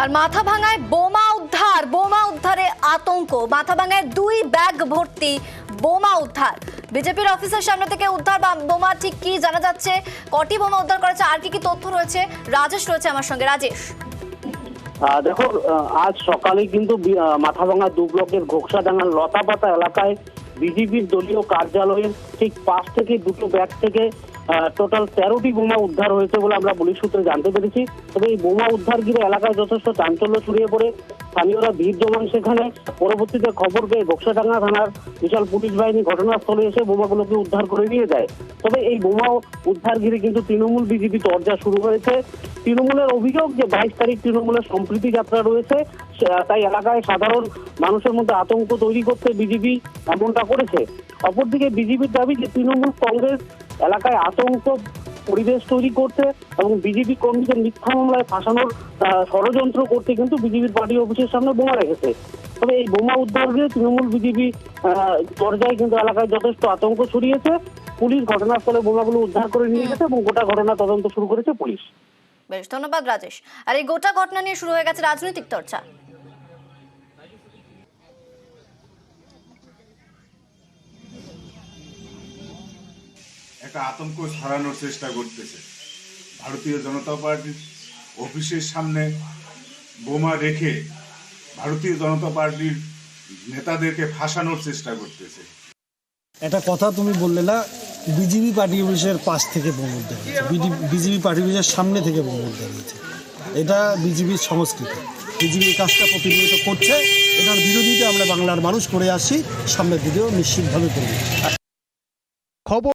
আর মাথাভাঙায় বোমা উদ্ধারে আতঙ্ক। মাথাভাঙায় 2 ব্যাগ ভর্তি বোমা উদ্ধার। বিজেপির অফিসের সামনে থেকে উদ্ধার বোমা, ঠিক কি জানা যাচ্ছে, কটি বোমা উদ্ধার করেছে, আর কি তথ্য রয়েছে? রাজেশ রয়েছে আমার সঙ্গে। রাজেশ, দেখো, আজ সকালে কিন্তু মাথাভাঙা 2 ব্লকের ঘোকসাডাঙ্গার লতাপাতা এলাকায় বিজেপির দলীয় কার্যালয়ের ঠিক পাশ থেকে 2টো ব্যাগ থেকে টোটাল 13টি বোমা উদ্ধার হয়েছে বলে আমরা পুলিশ সূত্রে জানতে পেরেছি। তবে এই বোমা উদ্ধার ঘিরে এলাকায় যথেষ্ট চাঞ্চল্য ছড়িয়ে পড়ে, স্থানীয়রা ভিড় জমান সেখানে। পরবর্তীতে খবর পেয়ে ঘোকসাডাঙ্গা থানার বিশাল পুলিশ বাহিনী ঘটনাস্থলে এসে বোমাগুলোকে উদ্ধার করে নিয়ে যায়। তবে এই বোমা উদ্ধার ঘিরে কিন্তু তৃণমূল বিজেপি চর্চা শুরু হয়েছে। তৃণমূলের অভিযোগ যে 22 তারিখ তৃণমূলের সম্প্রীতি যাত্রা রয়েছে, তাই এলাকায় সাধারণ মানুষের মধ্যে আতঙ্ক তৈরি করতে বিজেপি এমনটা করেছে। অপরদিকে বিজেপির দাবি যে তৃণমূল কংগ্রেস এলাকায় আতঙ্ক পরিবেশ তৈরি করতে এবং বিজেপি কর্মীদের মিথ্যা মামলায় ফাঁসানোর ষড়যন্ত্র করতে কিন্তু বিজেপির পার্টি অফিসের সামনে বোমা রেখেছে। তবে এই বোমা উদ্ধার দিয়ে তৃণমূল বিজেপি পর্যায়ে কিন্তু এলাকায় যথেষ্ট আতঙ্ক ছড়িয়েছে। পুলিশ ঘটনাস্থলে বোমাগুলো উদ্ধার করে নিয়ে গেছে এবং গোটা ঘটনা তদন্ত শুরু করেছে পুলিশ। বেশ, ধন্যবাদ রাজেশ। আর এই গোটা ঘটনা নিয়ে শুরু হয়ে গেছে রাজনৈতিক চর্চা। একটা আতঙ্ক ছড়ানোর চেষ্টা করতেছে। ভারতীয় জনতা পার্টির অফিসের সামনে বোমা রেখে ভারতীয় জনতা পার্টির নেতাদেরকে ফাঁসানোর চেষ্টা করতেছে। একটা কথা তুমি বললে না, বিজেপি পার্টি অফিসের পাশ থেকে বোম উদ্ধার হয়েছে, বিজেপি পার্টি অফিসের সামনে থেকে বোম উদ্ধার হয়েছে। এটা বিজেপির সংস্কৃতি, বিজেপি কাজটা প্রতিনিয়ত করছে। এটার বিরোধিতা আমরা বাংলার মানুষ করে আসছি, সামনের দিকেও নিশ্চিতভাবে করব।